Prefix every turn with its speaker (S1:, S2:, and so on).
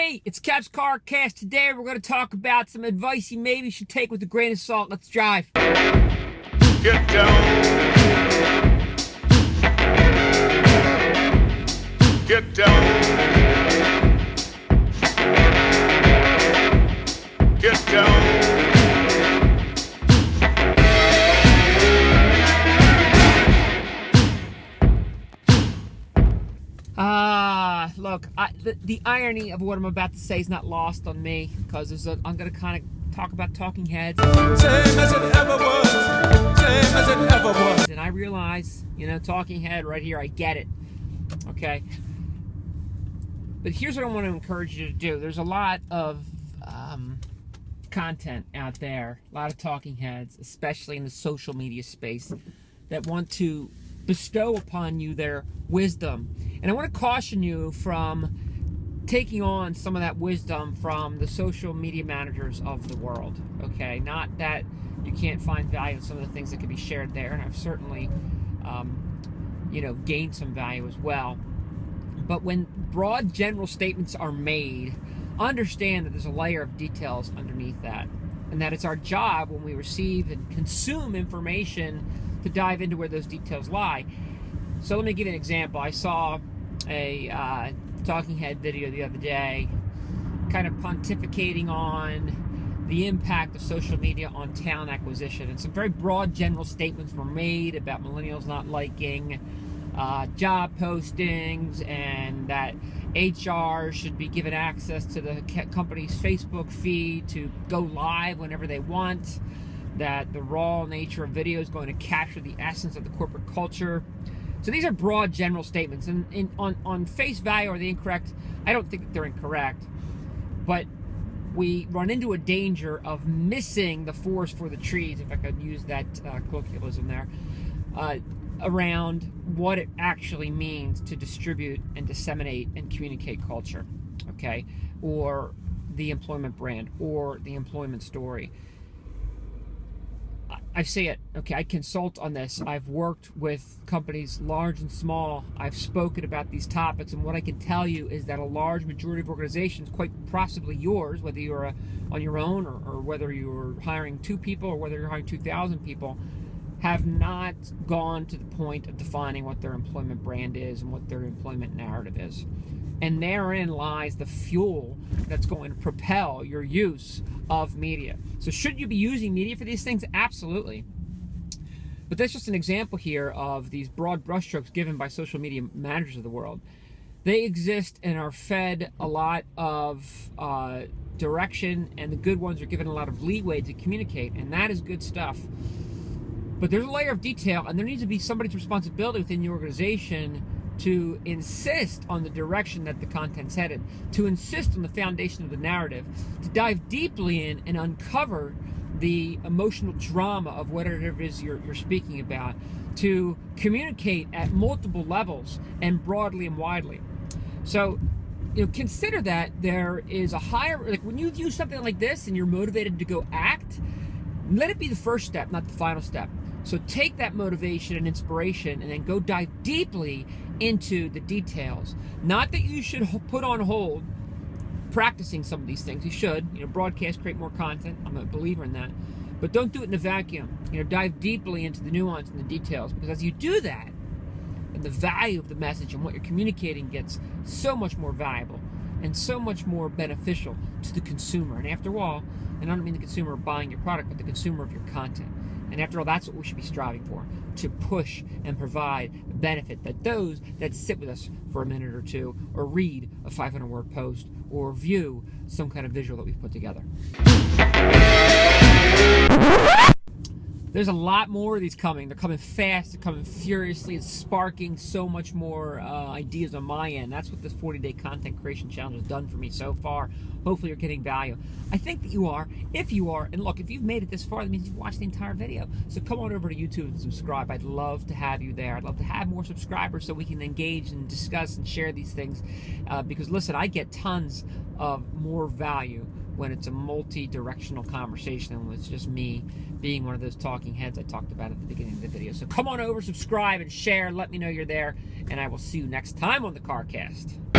S1: Hey, it's Cap's CarCast. Today we're going to talk about some advice you maybe should take with a grain of salt. Let's drive.
S2: Get down. Get down. Get down.
S1: Look, the irony of what I'm about to say is not lost on me, because I'm going to kind of talk about talking heads.
S2: Same as it ever was. Same as it ever was.
S1: And I realize, talking head right here, I get it. Okay? But here's what I want to encourage you to do. There's a lot of content out there, a lot of talking heads, especially in the social media space, that want to bestow upon you their wisdom. And I want to caution you from taking on some of that wisdom from the social media managers of the world, okay? Not that you can't find value in some of the things that can be shared there, and I've certainly, gained some value as well. But when broad general statements are made, understand that there's a layer of details underneath that, and that it's our job when we receive and consume information to dive into where those details lie. So let me give you an example. I saw a talking head video the other day kind of pontificating on the impact of social media on talent acquisition, and some very broad general statements were made about millennials not liking job postings, and that HR should be given access to the company's Facebook feed to go live whenever they want, that the raw nature of video is going to capture the essence of the corporate culture. So these are broad general statements, and on face value, are they incorrect? I don't think they're incorrect, but we run into a danger of missing the forest for the trees, if I could use that colloquialism there, around what it actually means to distribute and disseminate and communicate culture, okay, or the employment brand or the employment story. I say it, okay, I consult on this. I've worked with companies large and small. I've spoken about these topics, and what I can tell you is that a large majority of organizations, quite possibly yours, whether you're on your own or whether you're hiring 2 people or whether you're hiring 2,000 people, have not gone to the point of defining what their employment brand is and what their employment narrative is. And therein lies the fuel that's going to propel your use of media. So should you be using media for these things? Absolutely. But that's just an example here of these broad brushstrokes given by social media managers of the world. They exist and are fed a lot of direction, and the good ones are given a lot of leeway to communicate, and that is good stuff. But there's a layer of detail, and there needs to be somebody's responsibility within the organization to insist on the direction that the content's headed, to insist on the foundation of the narrative, to dive deeply in and uncover the emotional drama of whatever it is you're speaking about, to communicate at multiple levels and broadly and widely. So, consider that there is a higher, like when you view something like this and you're motivated to go act, let it be the first step, not the final step. So take that motivation and inspiration and then go dive deeply into the details. Not that you should put on hold practicing some of these things. You should, broadcast, create more content. I'm a believer in that. But don't do it in a vacuum. Dive deeply into the nuance and the details, because as you do that, and the value of the message and what you're communicating gets so much more valuable and so much more beneficial to the consumer. And after all, and I don't mean the consumer buying your product, but the consumer of your content. And after all, that's what we should be striving for, to push and provide the benefit that those that sit with us for a minute or two, or read a 500-word post, or view some kind of visual that we've put together. There's a lot more of these coming. They're coming fast, they're coming furiously. It's sparking so much more ideas on my end. That's what this 40-day content creation challenge has done for me so far. Hopefully you're getting value. I think that you are. If you are, and look, if you've made it this far, that means you've watched the entire video. So come on over to YouTube and subscribe. I'd love to have you there. I'd love to have more subscribers so we can engage and discuss and share these things. Because listen, I get tons of more value when it's a multi-directional conversation and when it's just me being one of those talking heads I talked about at the beginning of the video. So come on over, subscribe, and share. Let me know you're there, and I will see you next time on the CarCast.